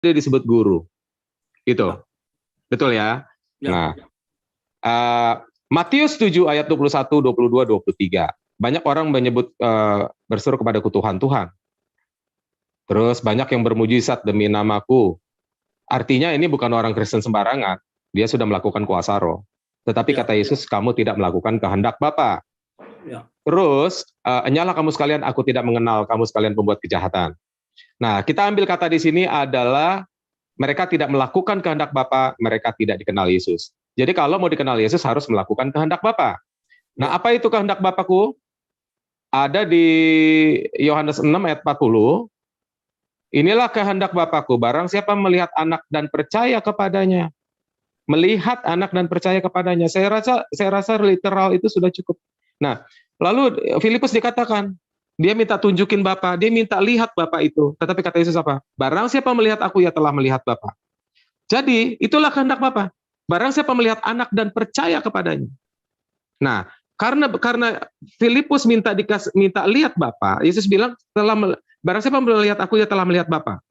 dia disebut guru. Itu. Betul ya? Ya. Nah, Matius 7 ayat 21, 22, 23. Banyak orang menyebut berseru kepadaku Tuhan, Tuhan. Terus banyak yang bermujizat demi namaku. Artinya ini bukan orang Kristen sembarangan. Dia sudah melakukan kuasa roh. Tetapi Ya. kata Yesus, kamu tidak melakukan kehendak Bapa. Ya. Terus, enyalah kamu sekalian, aku tidak mengenal kamu sekalian pembuat kejahatan. Nah, kita ambil kata di sini adalah mereka tidak melakukan kehendak Bapa, mereka tidak dikenal Yesus. Jadi kalau mau dikenal Yesus harus melakukan kehendak Bapa. Nah, apa itu kehendak Bapakku? Ada di Yohanes 6 ayat 40. Inilah kehendak Bapakku, barang siapa melihat anak dan percaya kepadanya. Melihat anak dan percaya kepadanya. Saya rasa literal itu sudah cukup. Nah, lalu Filipus dikatakan, dia minta tunjukin Bapa, dia minta lihat Bapa itu. Tetapi kata Yesus apa? Barang siapa melihat aku, ya telah melihat Bapa. Jadi, itulah kehendak Bapa. Barang siapa melihat anak dan percaya kepadanya. Nah, karena Filipus minta lihat Bapa, Yesus bilang barang siapa melihat aku, ya telah melihat Bapa.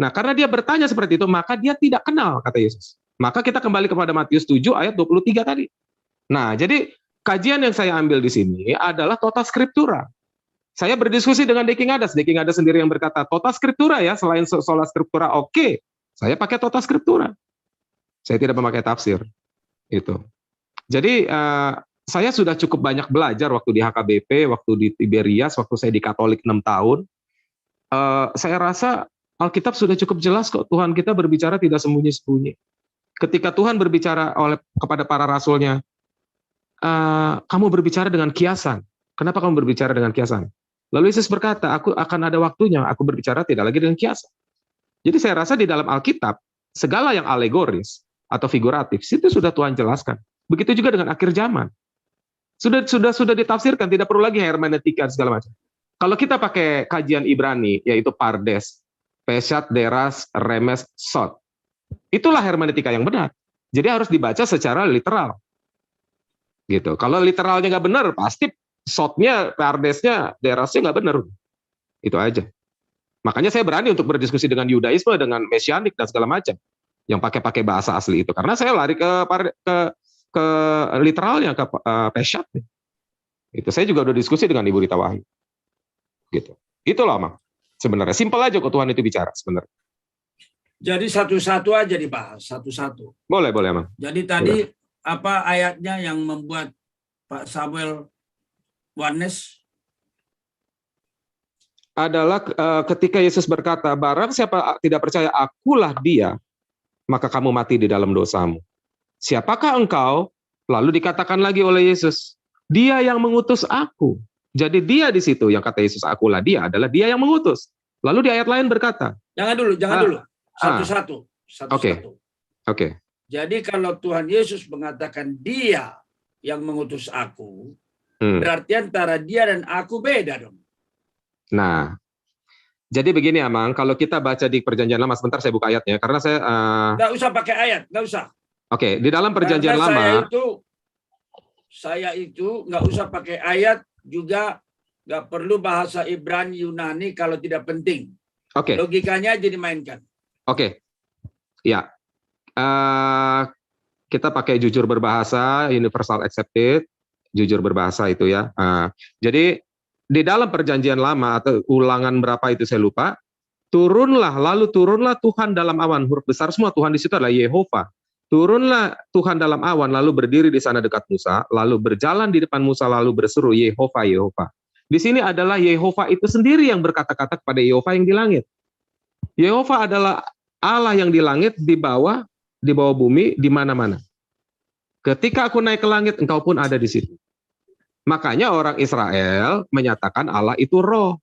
Nah, karena dia bertanya seperti itu, maka dia tidak kenal, kata Yesus. Maka kita kembali kepada Matius 7 ayat 23 tadi. Nah, jadi kajian yang saya ambil di sini adalah total skriptura. Saya berdiskusi dengan Deking Adas sendiri yang berkata total skriptura ya, selain sola skriptura oke. Saya pakai total skriptura. Saya tidak memakai tafsir. Itu. Jadi saya sudah cukup banyak belajar waktu di HKBP, waktu di Tiberias, waktu saya di Katolik 6 tahun. Saya rasa Alkitab sudah cukup jelas kok, Tuhan kita berbicara tidak sembunyi-sembunyi. Ketika Tuhan berbicara kepada para rasulnya, kamu berbicara dengan kiasan. Kenapa kamu berbicara dengan kiasan? Lalu Yesus berkata, aku akan ada waktunya, aku berbicara tidak lagi dengan kiasan. Jadi saya rasa di dalam Alkitab, segala yang alegoris atau figuratif, itu sudah Tuhan jelaskan. Begitu juga dengan akhir zaman. Sudah ditafsirkan, tidak perlu lagi hermeneutika segala macam. Kalau kita pakai kajian Ibrani, yaitu Pardes, Peshat, Deras, Remes, Sot. Itulah hermeneutika yang benar. Jadi harus dibaca secara literal. Gitu. Kalau literalnya nggak benar, pasti Sotnya, Pardesnya, Derasnya nggak benar. Itu aja. Makanya saya berani untuk berdiskusi dengan Yudaisme, dengan Mesianik, dan segala macam. Yang pakai bahasa asli itu. Karena saya lari ke literalnya, ke Peshat. Itu saya juga udah diskusi dengan Ibu Rita Wahyu. Gitu. Itulah, Mang. Sebenarnya simpel aja kok Tuhan itu bicara sebenarnya. Jadi satu-satu aja dibahas, satu-satu. Boleh, Mang. Jadi tadi apa ayatnya yang membuat Pak Samuel Wanes? Adalah ketika Yesus berkata, barang siapa tidak percaya akulah dia, maka kamu mati di dalam dosamu. Siapakah engkau? Lalu dikatakan lagi oleh Yesus, dia yang mengutus aku. Jadi dia di situ yang kata Yesus, akulah dia, adalah dia yang mengutus. Lalu di ayat lain berkata, jangan dulu. Satu-satu. Oke. Jadi kalau Tuhan Yesus mengatakan dia yang mengutus aku, berarti antara dia dan aku beda dong. Nah, jadi begini Amang, kalau kita baca di Perjanjian Lama, sebentar saya buka ayatnya, karena saya... Nggak usah pakai ayat, nggak usah. Oke, di dalam Perjanjian Lama... Saya itu nggak usah pakai ayat, juga nggak perlu bahasa Ibrani Yunani kalau tidak penting. Oke. Logikanya aja dimainkan. Oke. Ya. Kita pakai jujur berbahasa, universal accepted, jujur berbahasa itu ya. Jadi di dalam Perjanjian Lama atau ulangan berapa itu saya lupa, lalu turunlah Tuhan dalam awan, huruf besar semua, Tuhan di situ adalah Yehova. Turunlah Tuhan dalam awan, lalu berdiri di sana dekat Musa, lalu berjalan di depan Musa, lalu berseru, Yehova, Yehova. Di sini adalah Yehova itu sendiri yang berkata-kata kepada Yehova yang di langit. Yehova adalah Allah yang di langit, di bawah bumi, di mana-mana. Ketika aku naik ke langit, engkau pun ada di situ. Makanya orang Israel menyatakan Allah itu roh,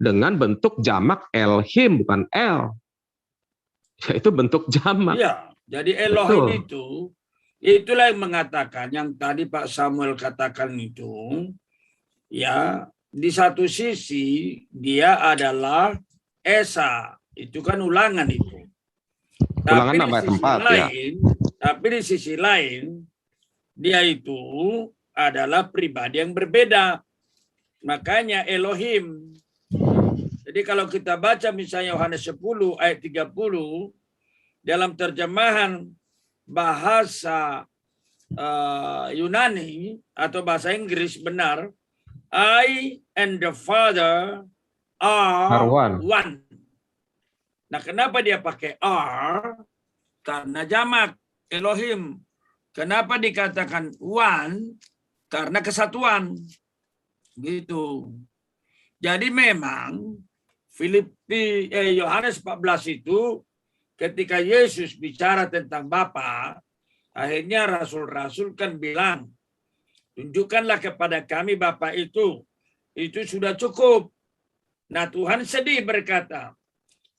dengan bentuk jamak Elhim, bukan El. Yaitu bentuk jamak. Iya. Jadi Elohim itulah yang mengatakan, yang tadi Pak Samuel katakan itu, ya di satu sisi dia adalah Esa, itu kan ulangan itu. Tapi di sisi lain dia itu adalah pribadi yang berbeda. Makanya Elohim. Jadi kalau kita baca misalnya Yohanes 10 ayat 30, dalam terjemahan bahasa Yunani atau bahasa Inggris benar, I and the Father are one. Nah, kenapa dia pakai are? Karena jamak Elohim. Kenapa dikatakan one? Karena kesatuan. Gitu. Jadi memang Yohanes 14 itu ketika Yesus bicara tentang Bapa, akhirnya rasul-rasul kan bilang, tunjukkanlah kepada kami Bapa itu sudah cukup. Nah, Tuhan sedih berkata,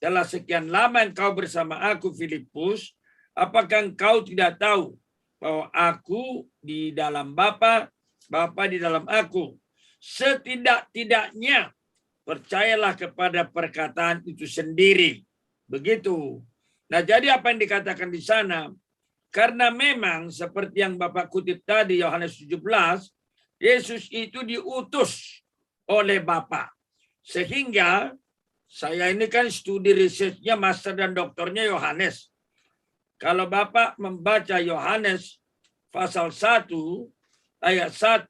telah sekian lama engkau bersama aku, Filipus, apakah engkau tidak tahu bahwa aku di dalam Bapa, Bapa di dalam aku? Setidak-tidaknya percayalah kepada perkataan itu sendiri. Begitu. Nah, jadi apa yang dikatakan di sana? Karena memang seperti yang Bapak kutip tadi, Yohanes 17, Yesus itu diutus oleh Bapa. Sehingga saya ini kan studi risetnya, master dan doktornya Yohanes. Kalau Bapak membaca Yohanes pasal 1, ayat 1,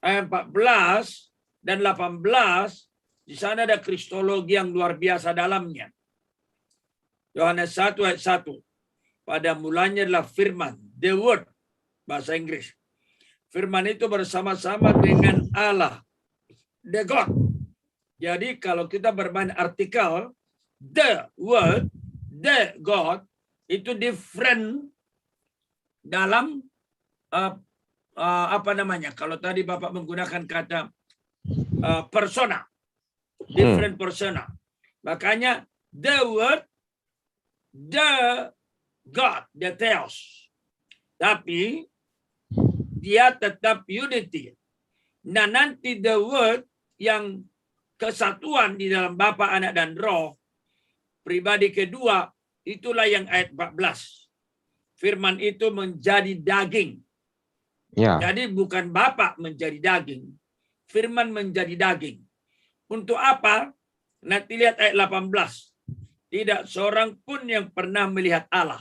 ayat 14 dan 18, di sana ada kristologi yang luar biasa dalamnya. Yohanes 1 ayat 1. Pada mulanya adalah firman, the word, bahasa Inggris. Firman itu bersama-sama dengan Allah, the God. Jadi kalau kita bermain artikel, the word, the God, itu different dalam apa namanya? Kalau tadi Bapak menggunakan kata persona, different persona. Makanya the word, the God, the Theos. Tapi dia tetap unity. Nah, nanti the word yang kesatuan di dalam Bapa, Anak, dan Roh, pribadi kedua, itulah yang ayat 14. Firman itu menjadi daging. Ya. Jadi bukan Bapa menjadi daging. Firman menjadi daging. Untuk apa? Nanti lihat ayat 18. Tidak seorang pun yang pernah melihat Allah.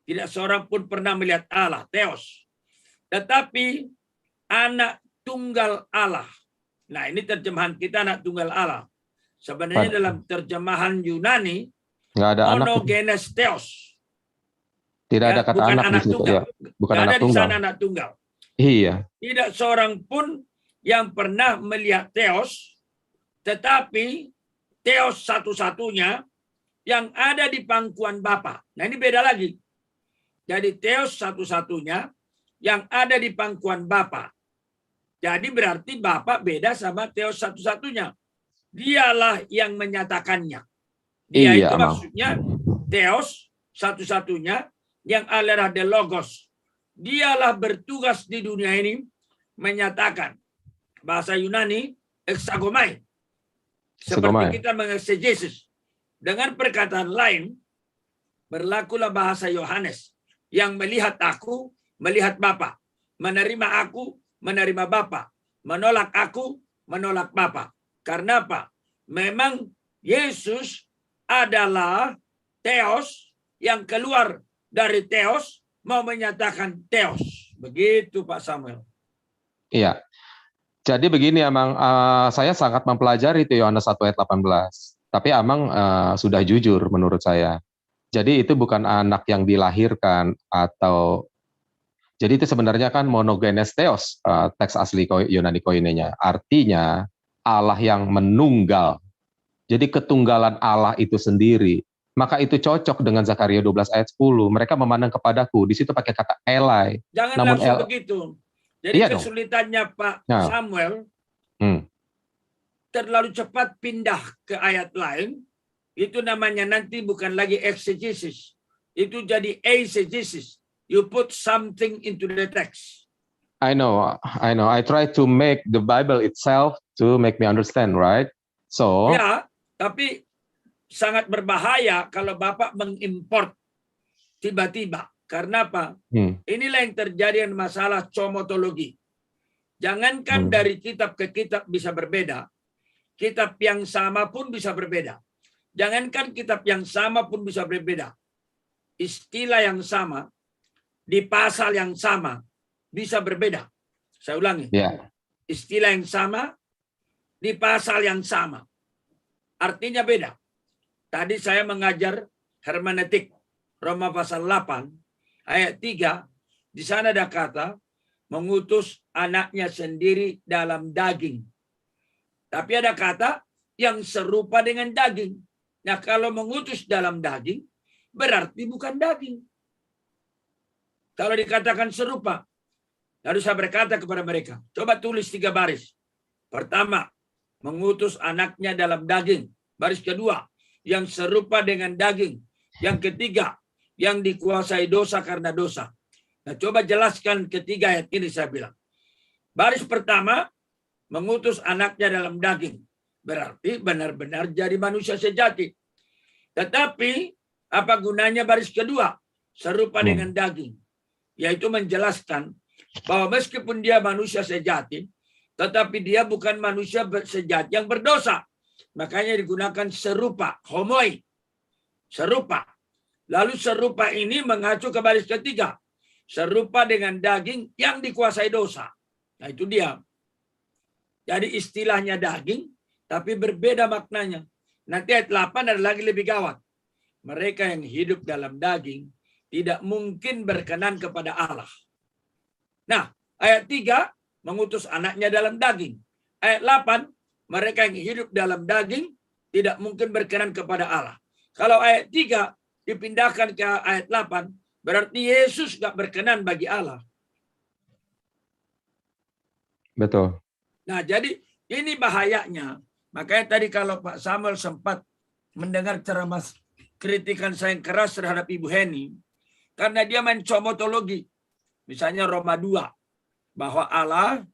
Tidak seorang pun pernah melihat Allah, Theos. Tetapi anak tunggal Allah. Nah, ini terjemahan kita anak tunggal Allah. Sebenarnya dalam terjemahan Yunani, nggak ada monogenes Theos. Tidak ada kata bukan anak di situ. tunggal. Ya. Bukan anak ada tunggal. Di sana anak tunggal. Iya. Tidak seorang pun yang pernah melihat Theos, tetapi Theos satu-satunya yang ada di pangkuan Bapa. Nah, ini beda lagi. Jadi Theos satu-satunya yang ada di pangkuan Bapa. Jadi berarti Bapa beda sama Theos satu-satunya. Dialah yang menyatakannya. Dia itu maksudnya Theos satu-satunya yang adalah the Logos. Dialah bertugas di dunia ini menyatakan. Bahasa Yunani, exagomai. Seperti kita mengeksegesis. Dengan perkataan lain, berlakulah bahasa Yohanes. Yang melihat aku, melihat Bapa. Menerima aku, menerima Bapa. Menolak aku, menolak Bapa. Karena apa? Memang Yesus adalah Theos yang keluar dari Theos mau menyatakan Theos. Begitu Pak Samuel. Iya. Jadi begini Amang, saya sangat mempelajari itu Yohanes 1 ayat 18. Tapi Amang sudah jujur menurut saya. Jadi itu bukan anak yang dilahirkan atau jadi itu sebenarnya kan monogenes theos, teks asli Yunani koinenya. Artinya Allah yang menunggal. Jadi ketunggalan Allah itu sendiri. Maka itu cocok dengan Zakaria 12 ayat 10. Mereka memandang kepadaku. Di situ pakai kata Elai. Jangan namun langsung begitu. Jadi iya kesulitannya dong. Pak Samuel terlalu cepat pindah ke ayat lain. Itu namanya nanti bukan lagi exegesis. Itu jadi eisegesis. You put something into the text. I know. I try to make the Bible itself to make me understand, right? So. Ya, tapi sangat berbahaya kalau Bapak mengimport tiba-tiba. Karena apa? Inilah yang terjadi dengan masalah comotologi. Jangankan dari kitab ke kitab bisa berbeda. Kitab yang sama pun bisa berbeda. Jangankan kitab yang sama pun bisa berbeda. istilah yang sama di pasal yang sama bisa berbeda. Saya ulangi. Ya. Istilah yang sama di pasal yang sama. Artinya beda. Tadi saya mengajar hermeneutik Roma pasal 8 ayat 3. Di sana ada kata mengutus anaknya sendiri dalam daging. Tapi ada kata yang serupa dengan daging. Nah, kalau mengutus dalam daging berarti bukan daging. Kalau dikatakan serupa, lalu saya berkata kepada mereka, coba tulis 3 baris. Pertama, mengutus anaknya dalam daging. Baris kedua, yang serupa dengan daging. Yang ketiga, yang dikuasai dosa karena dosa. Nah, coba jelaskan ketiga ayat ini saya bilang. Baris pertama, mengutus anaknya dalam daging. Berarti benar-benar jadi manusia sejati. Tetapi, apa gunanya baris kedua? Serupa dengan daging. Yaitu menjelaskan bahwa meskipun dia manusia sejati, tetapi dia bukan manusia sejati yang berdosa. Makanya digunakan serupa, homoi. Serupa. Lalu serupa ini mengacu ke baris ketiga. Serupa dengan daging yang dikuasai dosa. Nah, itu dia. Jadi istilahnya daging, tapi berbeda maknanya. Nanti ayat 8 ada lagi lebih gawat. Mereka yang hidup dalam daging tidak mungkin berkenan kepada Allah. Nah, ayat 3 mengutus anaknya dalam daging. Ayat 8, mereka yang hidup dalam daging tidak mungkin berkenan kepada Allah. Kalau ayat 3 dipindahkan ke ayat 8, berarti Yesus gak berkenan bagi Allah. Betul. Nah, jadi ini bahayanya. Makanya tadi kalau Pak Samuel sempat mendengar ceramah kritikan saya yang keras terhadap Ibu Heni, karena dia main comotologi. Misalnya Roma 2, bahwa Allah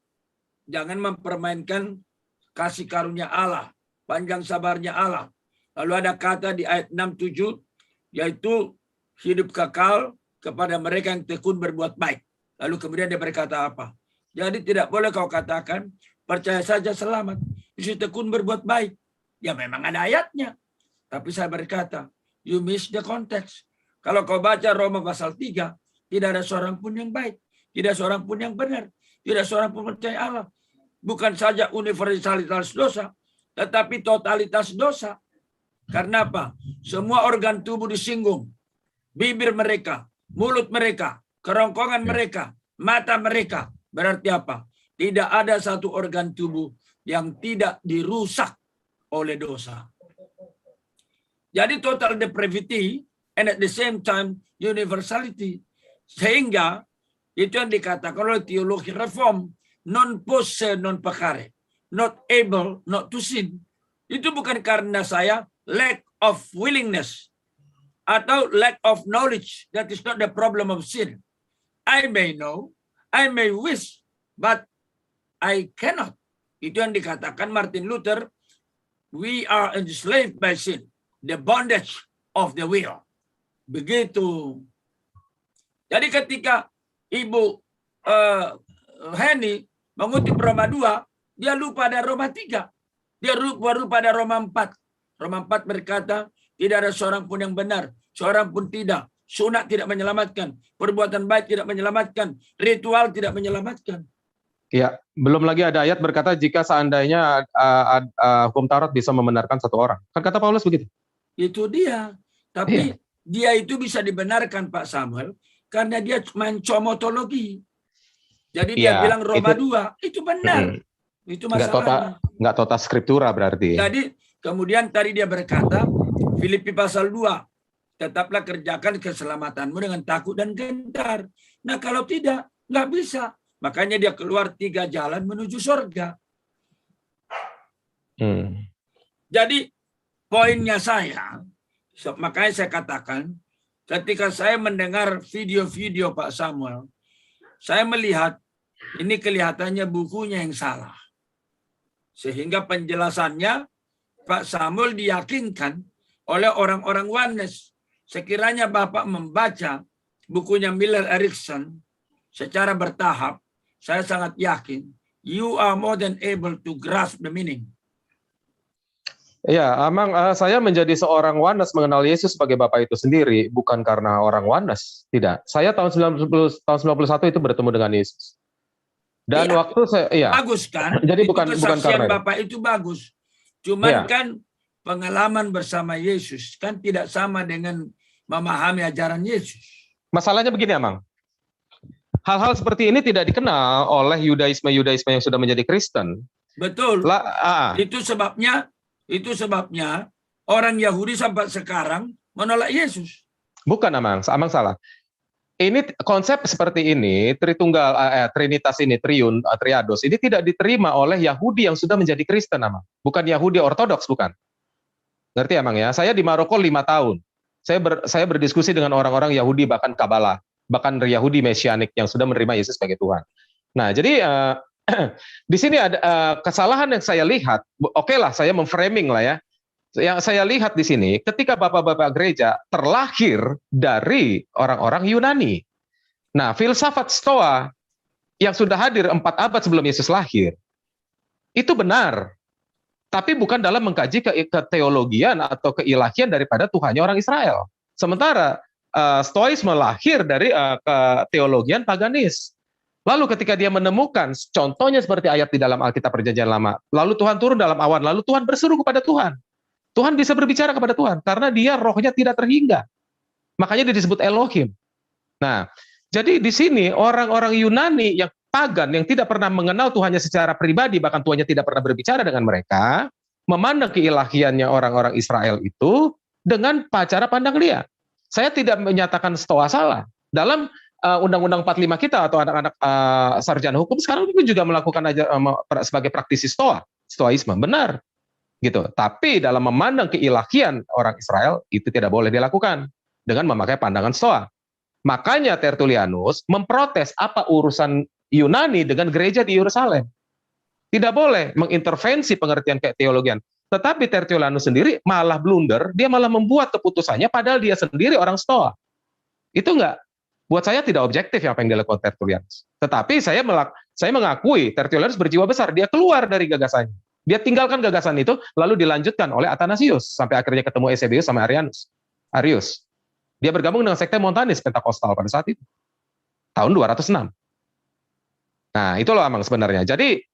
jangan mempermainkan kasih karunia Allah, panjang sabarnya Allah. Lalu ada kata di ayat 6-7, yaitu hidup kekal kepada mereka yang tekun berbuat baik. Lalu kemudian dia berkata apa? Jadi tidak boleh kau katakan, percaya saja selamat, isi tekun berbuat baik. Ya memang ada ayatnya. Tapi saya berkata, you miss the context. Kalau kau baca Roma pasal 3, tidak ada seorang pun yang baik. Tidak seorang pun yang benar. Tidak seorang pun percaya Allah. Bukan saja universalitas dosa, tetapi totalitas dosa. Karena apa? Semua organ tubuh disinggung. Bibir mereka, mulut mereka, kerongkongan mereka, mata mereka. Berarti apa? Tidak ada satu organ tubuh yang tidak dirusak oleh dosa. Jadi total depravity and at the same time universality. Sehingga itu yang dikatakan oleh teologi reform, non posse non peccare, not able not to sin. Itu bukan karena saya lack of willingness atau lack of knowledge. That is not the problem of sin. I may know, I may wish, but I cannot. Itu yang dikatakan Martin Luther, we are enslaved by sin, the bondage of the will. Begitu. Jadi ketika Ibu Heni mengutip Roma 2, dia lupa ada Roma 3. Dia lupa ada Roma 4. Roma 4 berkata, tidak ada seorang pun yang benar, seorang pun tidak. Sunat tidak menyelamatkan, perbuatan baik tidak menyelamatkan, ritual tidak menyelamatkan. Ya, belum lagi ada ayat berkata jika seandainya hukum Taurat bisa membenarkan satu orang. Kan kata Paulus begitu. Itu dia. Tapi dia itu bisa dibenarkan Pak Samuel karena dia main comotologi. Jadi dia bilang Roma 2, itu benar. Itu masalahnya. Nggak total skriptura berarti. Jadi kemudian tadi dia berkata, Filipi pasal 2, tetaplah kerjakan keselamatanmu dengan takut dan gentar. Nah kalau tidak, nggak bisa. Makanya dia keluar 3 jalan menuju surga. Jadi poinnya saya, makanya saya katakan, ketika saya mendengar video-video Pak Samuel, saya melihat ini kelihatannya bukunya yang salah. Sehingga penjelasannya Pak Samuel diyakinkan oleh orang-orang Oneness. Sekiranya Bapak membaca bukunya Miller Erickson secara bertahap, saya sangat yakin you are more than able to grasp the meaning. Ya, Amang, saya menjadi seorang Oneness mengenal Yesus sebagai Bapa itu sendiri, bukan karena orang Oneness. Tidak. Saya tahun 91 itu bertemu dengan Yesus. Dan Iya, waktu saya, iya, bagus kan? jadi Itu bukan kesaksian karena itu. Bapak itu bagus. Cuman Iya, kan pengalaman bersama Yesus kan tidak sama dengan memahami ajaran Yesus. masalahnya begini, Amang. Hal-hal seperti ini tidak dikenal oleh Yudaisme yang sudah menjadi Kristen. Betul. Lah, Itu sebabnya orang Yahudi sampai sekarang menolak Yesus. bukan, Amang. Amang salah. Ini konsep seperti ini, Trinitas ini, Triados, ini tidak diterima oleh Yahudi yang sudah menjadi Kristen, Amang. Bukan Yahudi Ortodoks, bukan. Ngerti, Amang ya? Saya di Maroko 5 tahun. Saya berdiskusi dengan orang-orang Yahudi, bahkan Kabbalah, bahkan Yahudi Mesianik yang sudah menerima Yesus sebagai Tuhan. Nah, jadi di sini ada kesalahan yang saya lihat. Oke lah, saya memframing lah ya. Yang saya lihat di sini, ketika bapak-bapak gereja terlahir dari orang-orang Yunani. Nah, filsafat Stoa yang sudah hadir 4 abad sebelum Yesus lahir, itu benar. Tapi bukan dalam mengkaji keteologian atau keilahian daripada Tuhannya orang Israel. Sementara Stoisme lahir dari keteologian paganis. Lalu ketika dia menemukan, contohnya seperti ayat di dalam Alkitab Perjanjian Lama, lalu Tuhan turun dalam awan, lalu Tuhan berseru kepada Tuhan. Tuhan bisa berbicara kepada Tuhan, karena dia rohnya tidak terhingga. Makanya dia disebut Elohim. Nah, jadi di sini orang-orang Yunani yang pagan, yang tidak pernah mengenal Tuhannya secara pribadi, bahkan Tuhannya tidak pernah berbicara dengan mereka, memandang keilahiannya orang-orang Israel itu dengan cara pandang dia. Saya tidak menyatakan Stoa salah. Dalam Undang-Undang 45 kita atau anak-anak sarjana hukum sekarang pun juga melakukan sebagai praktisi Stoaisme, benar. Gitu. Tapi dalam memandang keilahian orang Israel itu tidak boleh dilakukan dengan memakai pandangan Stoa. Makanya Tertullianus memprotes apa urusan Yunani dengan gereja di Yerusalem. Tidak boleh mengintervensi pengertian keteologian. Tetapi Tertullianus sendiri malah blunder, dia malah membuat keputusannya padahal dia sendiri orang Stoa. Itu enggak, buat saya tidak objektif apa yang dilakukan Tertullianus. Tetapi saya mengakui Tertullianus berjiwa besar, dia keluar dari gagasannya. Dia tinggalkan gagasan itu, lalu dilanjutkan oleh Athanasius, sampai akhirnya ketemu Eusebius sama Arius. Dia bergabung dengan sekte Montanis Pentakostal pada saat itu. Tahun 206. Nah, itu loh Amang sebenarnya. Jadi,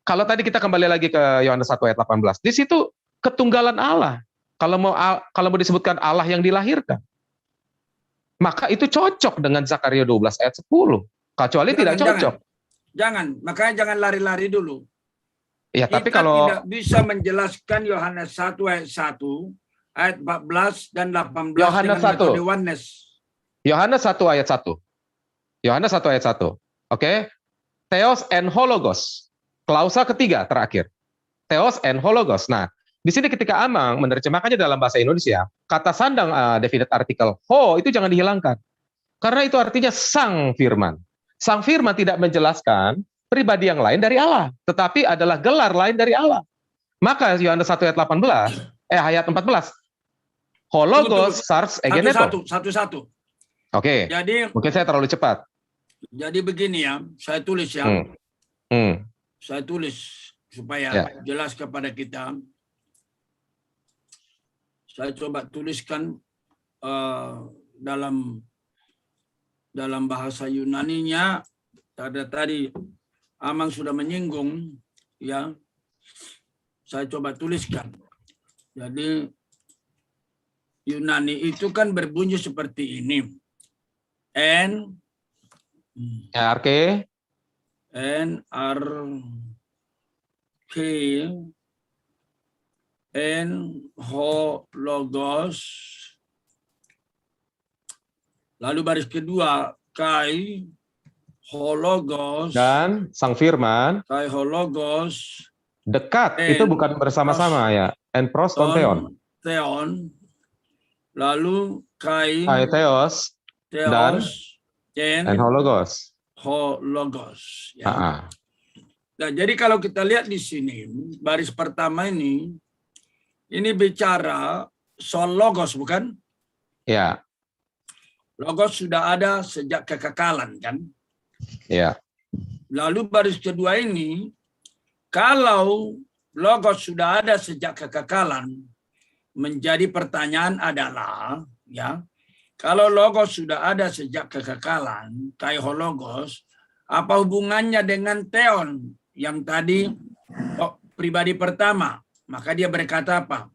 kalau tadi kita kembali lagi ke Yohanes 1 ayat 18, di situ ketunggalan Allah. Kalau mau disebutkan Allah yang dilahirkan, maka itu cocok dengan Zakaria 12 ayat 10. Kecuali tidak cocok. Jangan, makanya jangan lari-lari dulu. Ya, tapi Kita kalau tidak bisa menjelaskan Yohanes 1 ayat 1, ayat 14 dan 18 Yohanes dengan 1. metode oneness. Yohanes 1 ayat 1. Yohanes 1 ayat 1. Oke. Theos and hologos. Klausa ketiga terakhir. Theos and hologos. Nah, di sini ketika Amang menerjemahkannya dalam bahasa Indonesia, kata sandang definite artikel ho itu jangan dihilangkan. Karena itu artinya sang firman. Sang firman tidak menjelaskan pribadi yang lain dari Allah, tetapi adalah gelar lain dari Allah. Maka Yohanes 1 ayat 18, ayat 14, hologos sars egeneto. Satu-satu. Oke. Jadi mungkin saya terlalu cepat. Jadi begini ya, saya tulis ya. Saya tulis supaya jelas kepada kita. Saya coba tuliskan dalam bahasa Yunaninya. Tadi Amang sudah menyinggung, ya. Saya coba tuliskan. Jadi Yunani itu kan berbunyi seperti ini. RK N ho logos, lalu baris kedua kai hologos dan sang firman, kai hologos dekat itu bukan bersama-sama ya, en pros ton theon, lalu kai theos dan en hologos ya. Nah, jadi kalau kita lihat di sini baris pertama ini bicara soal logos, bukan? Ya. Logos sudah ada sejak kekekalan, kan? Ya. Lalu baris kedua ini, kalau logos sudah ada sejak kekekalan, menjadi pertanyaan adalah, ya, kalau logos sudah ada sejak kekekalan, kaihologos, apa hubungannya dengan theon yang tadi pribadi pertama? Maka dia berkata apa?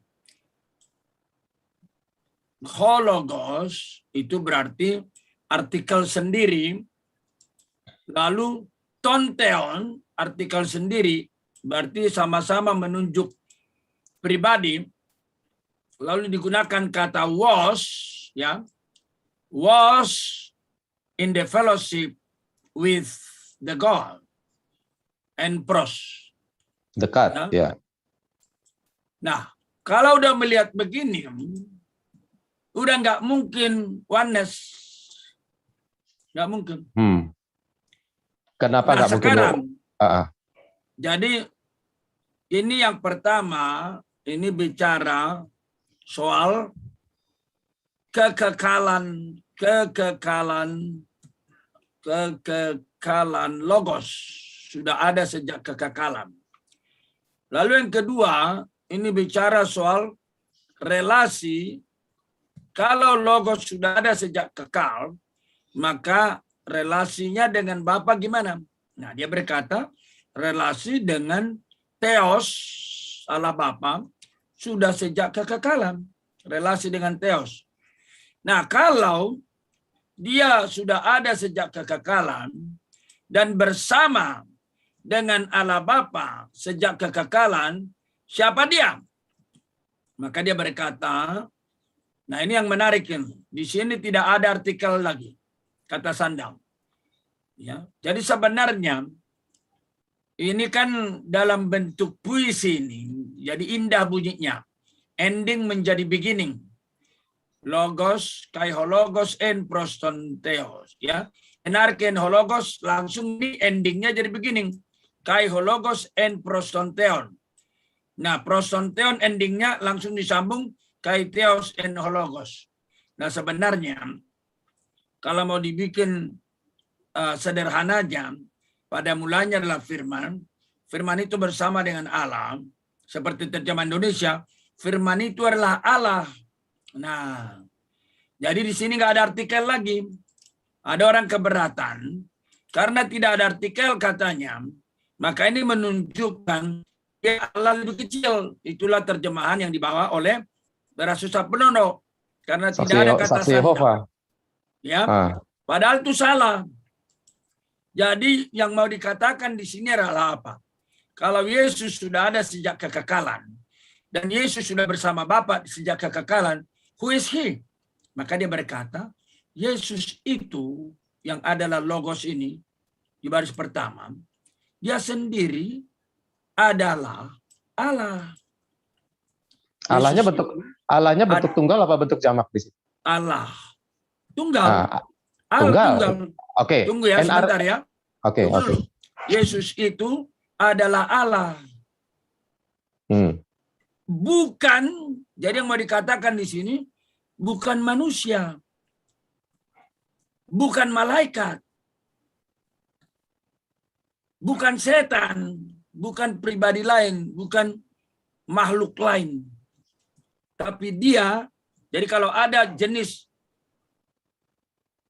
Hologos itu berarti artikel sendiri, lalu tonteon artikel sendiri, berarti sama-sama menunjuk pribadi, lalu digunakan kata was, ya, was in the fellowship with the God and pros. Dekat, ya. Nah, kalau udah melihat begini, udah nggak mungkin oneness, nggak mungkin. Kenapa nggak mungkin? Sekarang, jadi ini yang pertama, ini bicara soal kekekalan logos sudah ada sejak kekekalan. Lalu yang kedua, ini bicara soal relasi. Kalau logos sudah ada sejak kekal, maka relasinya dengan Bapa gimana? Nah, dia berkata relasi dengan Theos Allah Bapa sudah sejak kekekalan. Relasi dengan Theos. Nah, kalau dia sudah ada sejak kekekalan dan bersama dengan Allah Bapa sejak kekekalan, siapa dia? Maka dia berkata, nah ini yang menarik ini. Di sini tidak ada artikel lagi, kata Sandang. Ya, jadi sebenarnya ini kan dalam bentuk puisi ini, jadi indah bunyinya. Ending menjadi beginning. Logos, kaihologos, en prostonteos. Ya, enarke en hologos langsung di endingnya jadi beginning. Kaihologos en prostonteon. Nah, prostonteon endingnya langsung disambung kaiteos en hologos. Nah, sebenarnya kalau mau dibikin sederhana aja, pada mulanya adalah firman. Firman itu bersama dengan Allah. Seperti terjemahan Indonesia, firman itu adalah Allah. Nah, jadi di sini nggak ada artikel lagi. Ada orang keberatan karena tidak ada artikel katanya. Maka ini menunjukkan ya Allah lebih kecil. Itulah terjemahan yang dibawa oleh Rasul Penono. Karena tidak ada kata sandang. Ya, padahal itu salah. Jadi yang mau dikatakan di sini adalah apa? Kalau Yesus sudah ada sejak kekekalan dan Yesus sudah bersama Bapa sejak kekekalan, who is he? Maka dia berkata, Yesus itu yang adalah logos ini di baris pertama, dia sendiri adalah Allah. Allahnya bentuk tunggal apa bentuk jamak di sini? Allah. Tunggal. Tunggal. Oke. Tunggu ya sebentar ya. Oke. Yesus itu adalah Allah. Bukan, jadi yang mau dikatakan di sini bukan manusia. Bukan malaikat. Bukan setan, bukan pribadi lain, bukan makhluk lain. Tapi dia, jadi kalau ada jenis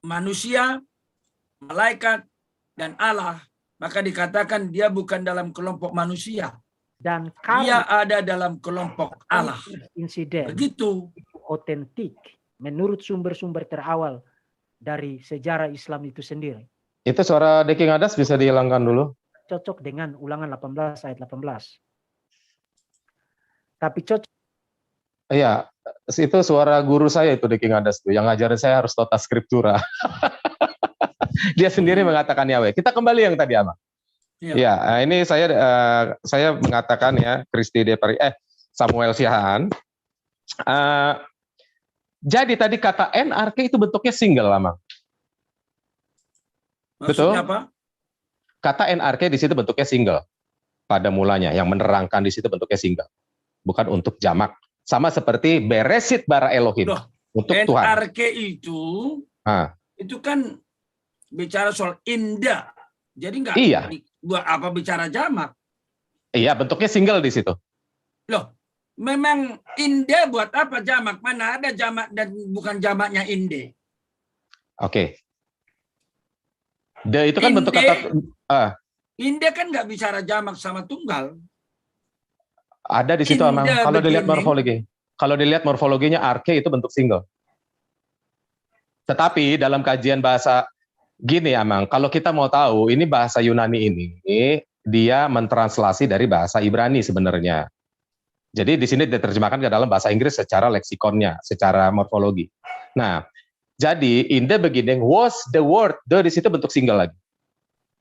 manusia, malaikat, dan Allah, maka dikatakan dia bukan dalam kelompok manusia. Dan dia ada dalam kelompok Allah. Insiden begitu otentik menurut sumber-sumber terawal dari sejarah Islam itu sendiri. Itu suara Deking Adas bisa dihilangkan dulu. Cocok dengan Ulangan 18 ayat 18. Tapi cocok. Iya, itu suara guru saya itu Deking Adas tuh, yang ngajarin saya harus tota scriptura. Dia sendiri mengatakan Yahweh. Kita kembali yang tadi, Ama. Ya, ini saya mengatakan ya, Samuel Siahaan. Jadi tadi kata NRK itu bentuknya single, Ama. Betul? Apa? Kata NRK di situ bentuknya single pada mulanya, yang menerangkan di situ bentuknya single, bukan untuk jamak. Sama seperti Beresit bara Elohim. Loh, untuk Tuhan. NRK itu kan bicara soal indah. Jadi enggak iya. Buat apa bicara jamak? Iya, bentuknya single di situ. Loh, memang inde buat apa jamak? Mana ada jamak dan bukan jamaknya inde? Oke. The itu kan bentuk Inde, kata inde kan nggak bicara jamak sama tunggal. ada di situ, In Amang. the Kalau dilihat beginning. morfologi. Kalau dilihat morfologinya arke itu bentuk single. Tetapi dalam kajian bahasa gini, Amang, kalau kita mau tahu ini bahasa Yunani ini dia mentranslasi dari bahasa Ibrani sebenarnya. Jadi di sini diterjemahkan ke dalam bahasa Inggris secara leksikonnya, secara morfologi. Nah, jadi in the beginning was the word, the di situ bentuk single lagi.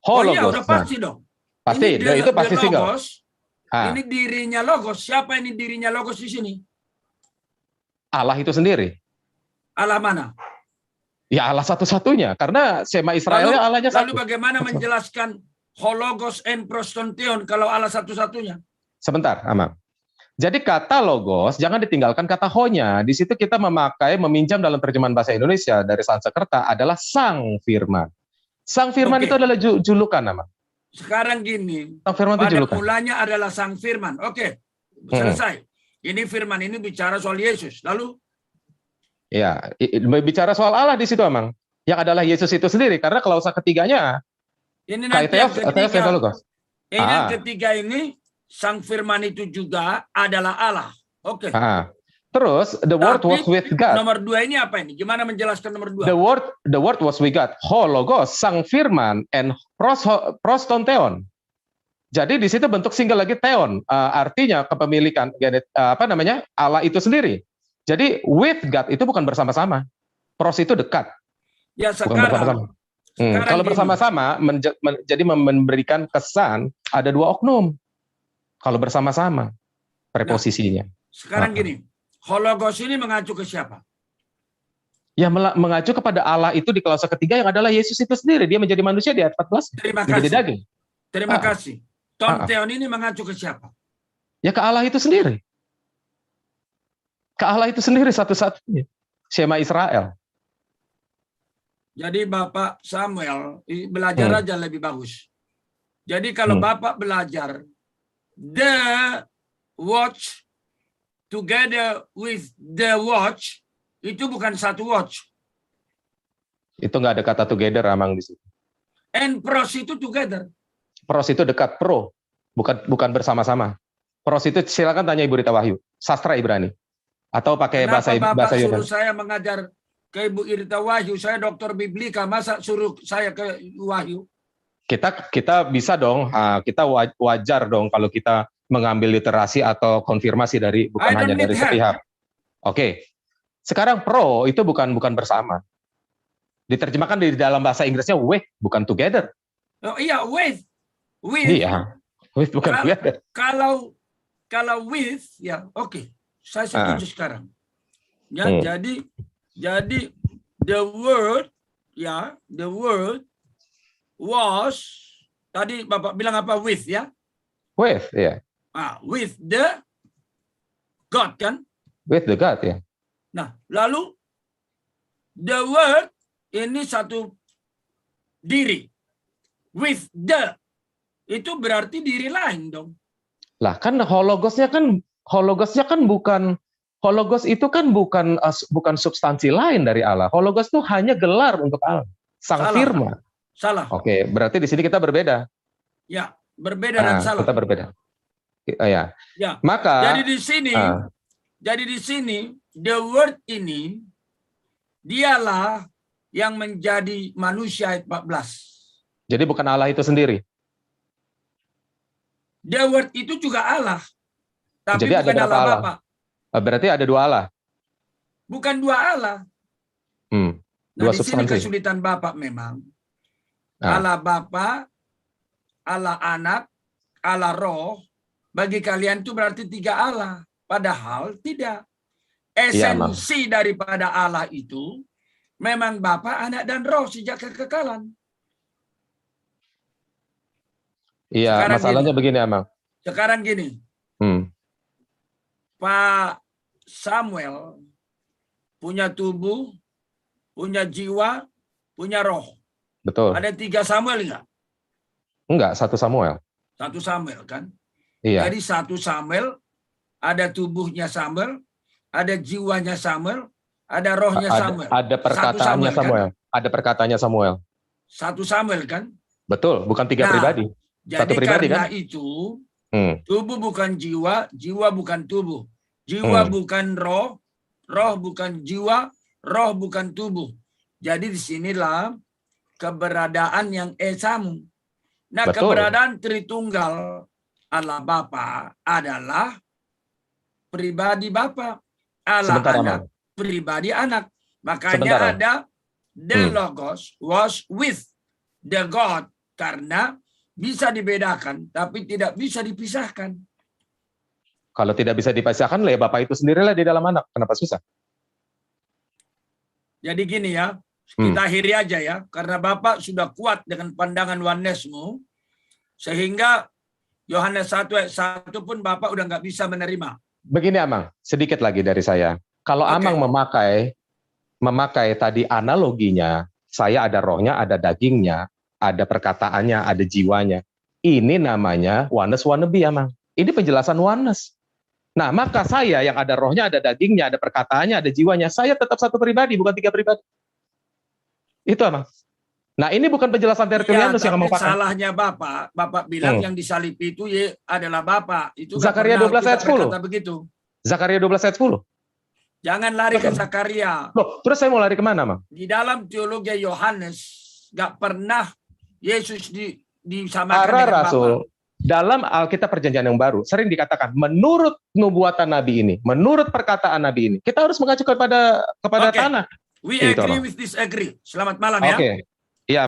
Oh iya, Hologos. udah pasti dong. Pasti, Ini itu pasti single. logos. Ini dirinya logos. Siapa ini dirinya logos di sini? Allah itu sendiri. Allah mana? Ya Allah satu-satunya, karena Sema Israelnya Allahnya Lalu satu. bagaimana menjelaskan hologos en prostonteon kalau Allah satu-satunya? Sebentar, Amang. Jadi kata logos jangan ditinggalkan kata honya. Di situ kita meminjam dalam terjemahan bahasa Indonesia dari Sanskerta adalah sang firman. Sang firman Oke. itu adalah julukan, Amang. Sekarang gini, Sang firman itu pada julukan. mulanya adalah sang firman. Oke, selesai. Ini firman ini bicara soal Yesus. Lalu? Ya, bicara soal Allah di situ, Amang. Yang adalah Yesus itu sendiri. Karena klausa ketiganya, Ini nanti yang ketiga. Ini yang ketiga ini, sang firman itu juga adalah Allah. Oke. Terus, the word was with God. Nomor 2 ini apa ini? Gimana menjelaskan nomor 2? The word was with God. Hologos, sang firman, and prostonteon. Jadi di situ bentuk single lagi theon, artinya kepemilikan Allah itu sendiri. Jadi with God itu bukan bersama-sama. Pros itu dekat. Ya sekarang. Kalau bersama-sama jadi memberikan kesan ada dua oknum. Kalau bersama-sama preposisinya. Sekarang gini, hologos ini mengacu ke siapa? Ya mengacu kepada Allah itu di klausa ketiga yang adalah Yesus itu sendiri. Dia menjadi manusia di ayat 14. Terima menjadi kasih. daging. Terima kasih. Tomteon ini mengacu ke siapa? Ya ke Allah itu sendiri. Ke Allah itu sendiri satu-satunya. Shema Israel. Jadi Bapak Samuel belajar aja lebih bagus. Jadi kalau Bapak belajar the watch together with the watch, itu bukan satu watch. Itu nggak ada kata together, Amang, di situ. And pros itu together. Pros itu dekat, pro, bukan bersama-sama. Pros itu silakan tanya Ibu Rita Wahyu, sastra Ibrani, atau pakai bahasa Yunani. Suruh saya mengajar ke Ibu Rita Wahyu, saya dokter Biblika, masa suruh saya ke Wahyu? Kita bisa dong, kita wajar dong kalau kita mengambil literasi atau konfirmasi dari bukan hanya dari sepihak. Oke. Sekarang pro itu bukan bersama. Diterjemahkan di dalam bahasa Inggrisnya with, bukan together. Oh iya, with. Iya. With bukan together. Kalau with ya oke. Saya setuju sekarang. Ya, jadi the word was tadi Bapak bilang apa with ya? With, ya. With the God kan? With the God, ya. Nah, lalu the word ini satu diri. With the itu berarti diri lain dong. Lah kan hologosnya kan bukan hologos itu kan bukan substansi lain dari Allah. Hologos itu hanya gelar untuk Allah, sang firman. Salah. Oke, berarti di sini kita berbeda. Ya, berbeda dan salah. Kita berbeda. Ya. Maka jadi di sini the word ini dialah yang menjadi manusia ayat 14. Jadi bukan Allah itu sendiri. The word itu juga Allah. Tapi jadi bukan ada berapa Allah? Bapa. Berarti ada dua Allah. Bukan dua Allah. Dua di sini substansi. kesulitan Bapak memang. Allah Bapa, Allah Anak, Allah Roh. Bagi kalian itu berarti 3 Allah. Padahal tidak. Esensi daripada Allah itu memang Bapa, Anak, dan Roh sejak kekekalan. Iya, sekarang masalahnya begini, Amang. Sekarang gini. Pak Samuel punya tubuh, punya jiwa, punya roh. Betul. Ada 3 Samuel enggak? Enggak, 1 Samuel. 1 Samuel kan? Iya. Jadi satu Samuel, ada tubuhnya Samuel, ada jiwanya Samuel, ada rohnya Samuel. Ada perkataannya Satu Samuel, Samuel. Ada perkataannya Samuel. Satu Samuel kan? Betul, bukan tiga Nah, pribadi. Jadi Satu pribadi karena kan? itu, Hmm. tubuh bukan jiwa, jiwa bukan tubuh. Jiwa bukan roh, roh bukan jiwa, roh bukan tubuh. Jadi disinilah keberadaan yang esamu. Nah, Betul. keberadaan Tritunggal Allah Bapa adalah pribadi Bapa, Allah Sebentar, Anak, Amang. pribadi Anak. Makanya Sebentar, Am. ada the Logos was with the God, karena bisa dibedakan tapi tidak bisa dipisahkan. Kalau tidak bisa dipisahkan, ya Bapak itu sendirilah di dalam anak. Kenapa susah? Jadi gini ya, kita akhiri aja ya, karena Bapak sudah kuat dengan pandangan onenessmu, sehingga Yohanes 1 ayat 1 pun Bapak udah nggak bisa menerima. Begini Amang, sedikit lagi dari saya. Kalau Oke. Amang memakai tadi analoginya, saya ada rohnya, ada dagingnya, ada perkataannya, ada jiwanya. Ini namanya oneness wannabe, Amang. Ini penjelasan oneness. Nah, maka saya yang ada rohnya, ada dagingnya, ada perkataannya, ada jiwanya, saya tetap satu pribadi, bukan tiga pribadi. Itu, Amang. Nah, ini bukan penjelasan Tertullianus yang kamu tapi pakai. salahnya Bapak bilang yang disalib itu adalah Bapak. Itu nggak Zakaria pernah 12 ayat kita 10. berkata begitu. Zakaria 12 ayat 10. Jangan lari ke Zakaria. Loh, terus saya mau lari kemana, Mang? Di dalam teologi Yohanes nggak pernah Yesus disamakan Para dengan rasul Bapa. dalam Alkitab Perjanjian yang Baru sering dikatakan menurut nubuatan Nabi ini, menurut perkataan Nabi ini, kita harus mengacu kepada Oke. tanah. We Itu, agree Bang. with disagree. Selamat malam ya. Oke.